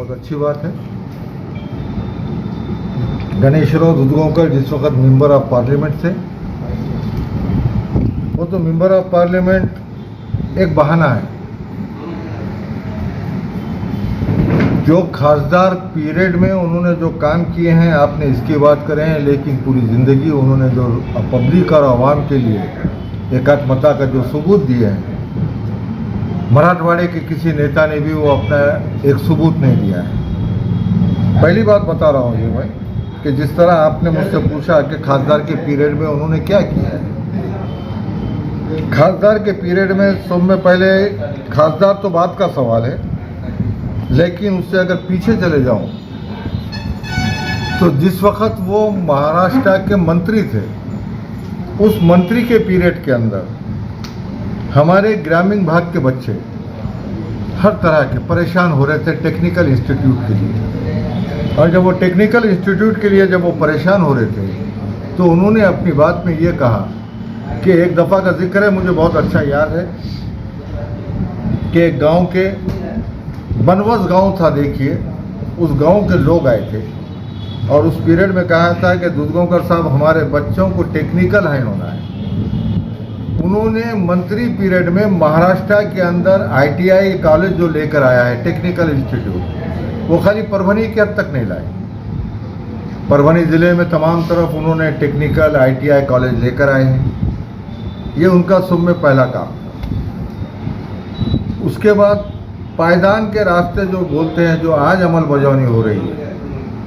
बहुत अच्छी बात है। गणेशराव दुधगांवकर जिस वक्त मेंबर ऑफ पार्लियामेंट थे, वो तो मेंबर ऑफ पार्लियामेंट एक बहाना है। जो खासदार पीरियड में उन्होंने जो काम किए हैं, आपने इसकी बात करें हैं, लेकिन पूरी ज़िंदगी उन्होंने जो पब्लिक और आवाम के लिए एकात्मता का जो सबूत दिए हैं, मराठवाड़े के किसी नेता ने भी वो अपना एक सबूत नहीं दिया है। पहली बात बता रहा हूँ ये भाई, कि जिस तरह आपने मुझसे पूछा कि खासदार के पीरियड में उन्होंने क्या किया है। खासदार के पीरियड में सब में पहले, खासदार तो बात का सवाल है, लेकिन उससे अगर पीछे चले जाऊं तो जिस वक्त वो महाराष्ट्र के मंत्री थे, उस मंत्री के पीरियड के अंदर हमारे ग्रामीण भाग के बच्चे हर तरह के परेशान हो रहे थे टेक्निकल इंस्टीट्यूट के लिए। और जब वो टेक्निकल इंस्टीट्यूट के लिए जब वो परेशान हो रहे थे, तो उन्होंने अपनी बात में ये कहा कि एक दफ़ा का जिक्र है, मुझे बहुत अच्छा याद है, कि एक गांव के बनवस गांव था, देखिए, उस गांव के लोग आए थे और उस पीरियड में कहा था कि दुधगांवकर साहब हमारे बच्चों को टेक्निकल हैंड होना है। उन्होंने मंत्री पीरियड में महाराष्ट्र के अंदर ITI कॉलेज जो लेकर आया है, टेक्निकल इंस्टीट्यूट, वो खाली परभनी के हद तक नहीं लाए। परभनी ज़िले में तमाम तरफ उन्होंने टेक्निकल ITI कॉलेज लेकर आए हैं। ये उनका शुभ में पहला काम था। उसके बाद पायदान के रास्ते जो बोलते हैं, जो आज अमल बजावनी हो रही है,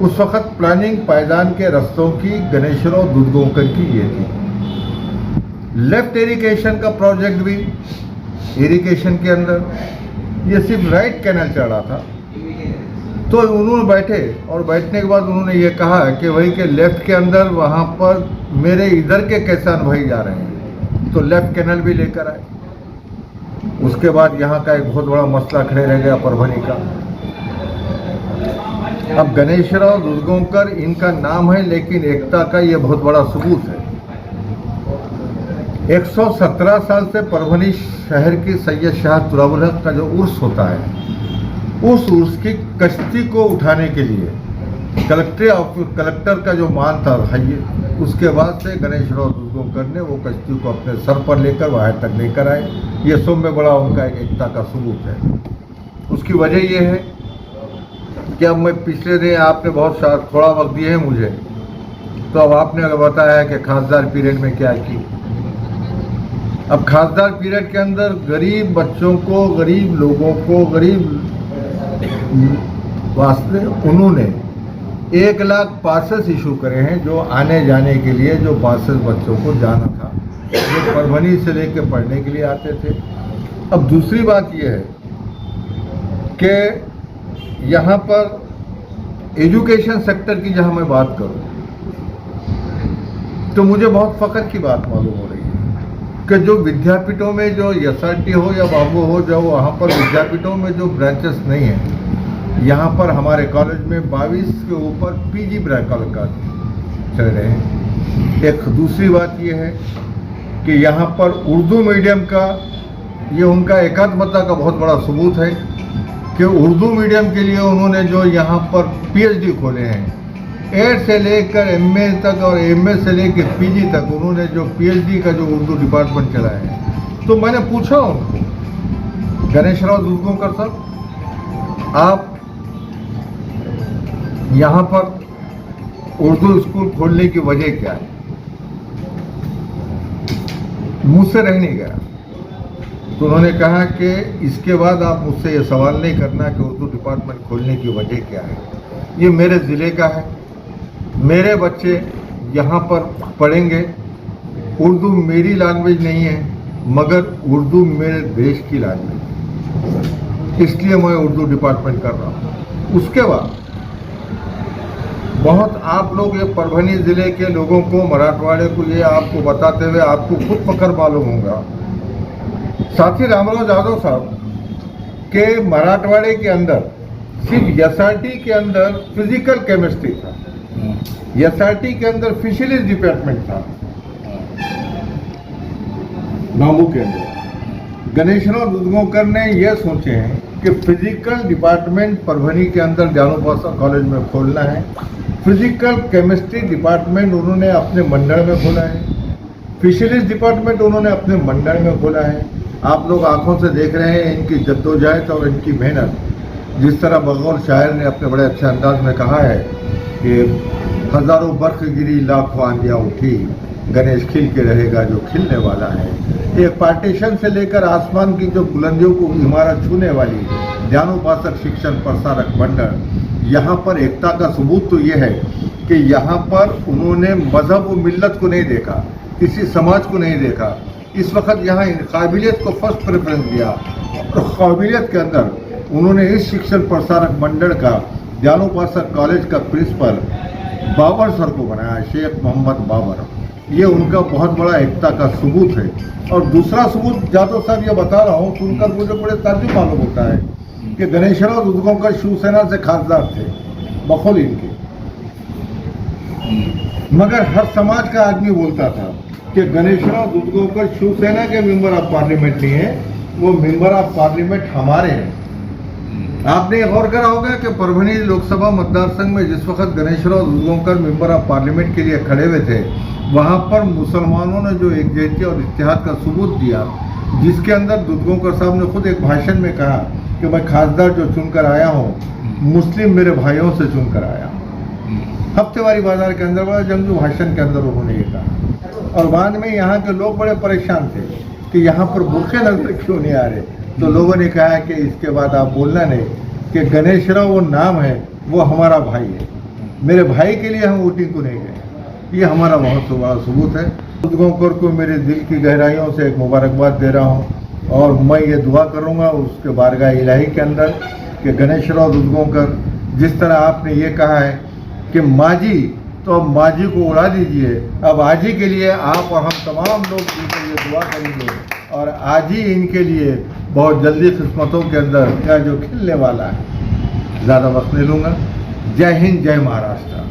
उस वक्त प्लानिंग पायदान के रास्तों की गणेशराव दुधगांवकर की ये थी। लेफ्ट इरिगेशन का प्रोजेक्ट भी, इरिगेशन के अंदर ये सिर्फ राइट कैनल चढ़ा था, तो उन्होंने बैठे और बैठने के बाद उन्होंने ये कहा कि वही के लेफ्ट के अंदर वहाँ पर मेरे इधर के किसान भाई जा रहे हैं, तो लेफ्ट कैनल भी लेकर आए। उसके बाद यहाँ का एक बहुत बड़ा मसला खड़े रह गया परभनी का। अब गणेशराव दुधगांवकर इनका नाम है, लेकिन एकता का ये बहुत बड़ा सबूत है। 117 साल से परभनी शहर की सैयद शाह तुराबुल हक का जो उर्स होता है, उस उर्स की कश्ती को उठाने के लिए कलेक्टर का जो मान था हाइए, उसके बाद से गणेशराव दुधगांवकर ने वो कश्ती को अपने सर पर लेकर वहाँ तक लेकर आए। ये सब में बड़ा उनका एक एकता का सबूत है। उसकी वजह ये है कि अब मैं पिछले दिन, आपने बहुत थोड़ा वक्त दिए है मुझे, तो अब आपने अगर बताया है कि खासदार पीरियड में क्या की। अब खासदार पीरियड के अंदर गरीब बच्चों को, गरीब लोगों को, गरीब वास्ते उन्होंने 1 लाख पासेस इशू करे हैं, जो आने जाने के लिए जो पासेस बच्चों को जाना था, जो परभनी से लेकर पढ़ने के लिए आते थे। अब दूसरी बात यह है कि यहाँ पर एजुकेशन सेक्टर की जहाँ मैं बात करूँ, तो मुझे बहुत फ़ख्र की बात मालूम हो रही है कि जो विद्यापीठों में जो SRT हो या बाबू हो, जो वहाँ पर विद्यापीठों में जो ब्रांचेस नहीं हैं, यहाँ पर हमारे कॉलेज में 22 के ऊपर PG कॉलेज का चल रहे हैं। एक दूसरी बात ये है कि यहाँ पर उर्दू मीडियम का, ये उनका एकात्मता का बहुत बड़ा सबूत है कि उर्दू मीडियम के लिए उन्होंने जो यहाँ पर PhD खोले हैं, 8 से लेकर MA तक और MA से लेकर PG तक उन्होंने जो PhD का जो उर्दू डिपार्टमेंट चलाया है। तो मैंने पूछा उनको, गणेशराव दुधगांवकर साहब, आप यहाँ पर उर्दू स्कूल खोलने की वजह क्या है? मुझ से रह नहीं गया। तो उन्होंने कहा कि इसके बाद आप मुझसे ये सवाल नहीं करना कि उर्दू डिपार्टमेंट खोलने की वजह क्या है। ये मेरे ज़िले का है, मेरे बच्चे यहाँ पर पढ़ेंगे। उर्दू मेरी लैंग्वेज नहीं है, मगर उर्दू मेरे देश की लैंग्वेज, इसलिए मैं उर्दू डिपार्टमेंट कर रहा हूँ। उसके बाद बहुत आप लोग, ये परभनी ज़िले के लोगों को, मराठवाड़े को, ये आपको बताते हुए आपको खुद फख्र मालूम होगा, साथी रामराव यादव साहब के मराठवाड़े के अंदर सिर्फ SRT के अंदर फिजिकल केमिस्ट्री था, SRT के अंदर फिशरीज डिपार्टमेंट था, बाबू के अंदर। गणेशराव दुधगांवकर ने यह सोचे हैं कि फिजिकल डिपार्टमेंट परभनी के अंदर ज्ञानोपासना कॉलेज में खोलना है। फिजिकल केमिस्ट्री डिपार्टमेंट उन्होंने अपने मंडल में खोला है। फिशरीज डिपार्टमेंट उन्होंने अपने मंडल में खोला है। आप लोग आंखों से देख रहे हैं इनकी जद्दोजहद और इनकी मेहनत। जिस तरह बगौल शायर ने अपने बड़े अच्छे अंदाज में कहा है कि हजारों बर्फ गिरी लाखों आंधियाँ उठी, गणेश खिल के रहेगा जो खिलने वाला है। एक पार्टीशन से लेकर आसमान की जो बुलंदियों को इमारत छूने वाली ज्ञानोपासक शिक्षण प्रसारक मंडल, यहाँ पर एकता का सबूत तो ये है कि यहाँ पर उन्होंने मजहब व मिल्लत को नहीं देखा, किसी समाज को नहीं देखा। इस वक्त यहाँ काबिलियत को फर्स्ट प्रेफरेंस दिया और काबिलियत के अंदर उन्होंने इस शिक्षण प्रसारक मंडल का ज्ञानोपासक कॉलेज का प्रिंसिपल बाबर सर को बनाया, शेख मोहम्मद बाबर। ये उनका बहुत बड़ा एकता का सबूत है। और दूसरा सबूत जादव साहब ये बता रहा हूँ, सुनकर मुझे बड़े ताज्जुब मालूम होता है कि गणेशराव दुधगांवकर शिवसेना से खासदार थे, बखौल इनके, मगर हर समाज का आदमी बोलता था कि गणेशराव दुधगांवकर शिवसेना के मेंबर ऑफ पार्लियामेंट नहीं है, वो मेंबर ऑफ पार्लियामेंट हमारे हैं। आपने गौर करा होगा कि परभनी लोकसभा मतदार संघ में जिस वक्त गणेशराव दुधगांवकर मेंबर ऑफ पार्लियामेंट के लिए खड़े हुए थे, वहाँ पर मुसलमानों ने जो एकजुटता और इत्तेहाद का सबूत दिया, जिसके अंदर दुधगांवकर साहब ने खुद एक भाषण में कहा कि मैं खासदार जो चुनकर आया हूँ, मुस्लिम मेरे भाइयों से चुनकर आया हूँ। हफ्तेवारी बाजार के अंदर बड़ा जंगजू भाषण के अंदर उन्होंने ये कहा। और बाद में यहाँ के लोग बड़े परेशान थे कि यहाँ पर बुरखे नजर क्यों नहीं आ रहे, तो लोगों ने कहा कि इसके बाद आप बोलना नहीं कि गणेशराव वो नाम है, वो हमारा भाई है, मेरे भाई के लिए हम वोटिंग को नहीं गए। ये हमारा बहुत बड़ा सबूत है। दुधगांवकर को मेरे दिल की गहराइयों से एक मुबारकबाद दे रहा हूँ और मैं ये दुआ करूँगा उसके बारगाह इलाही के अंदर कि गणेशराव दुधगांवकर, जिस तरह आपने ये कहा है कि माजी, तो अब माजी को उड़ा दीजिए, अब आजी के लिए आप और हम तमाम लोग इनके लिए दुआ करेंगे और आज ही इनके लिए बहुत जल्दी किस्मतों के अंदर क्या जो खिलने वाला है। ज़्यादा वक्त नहीं लूँगा। जय हिंद, जय महाराष्ट्र।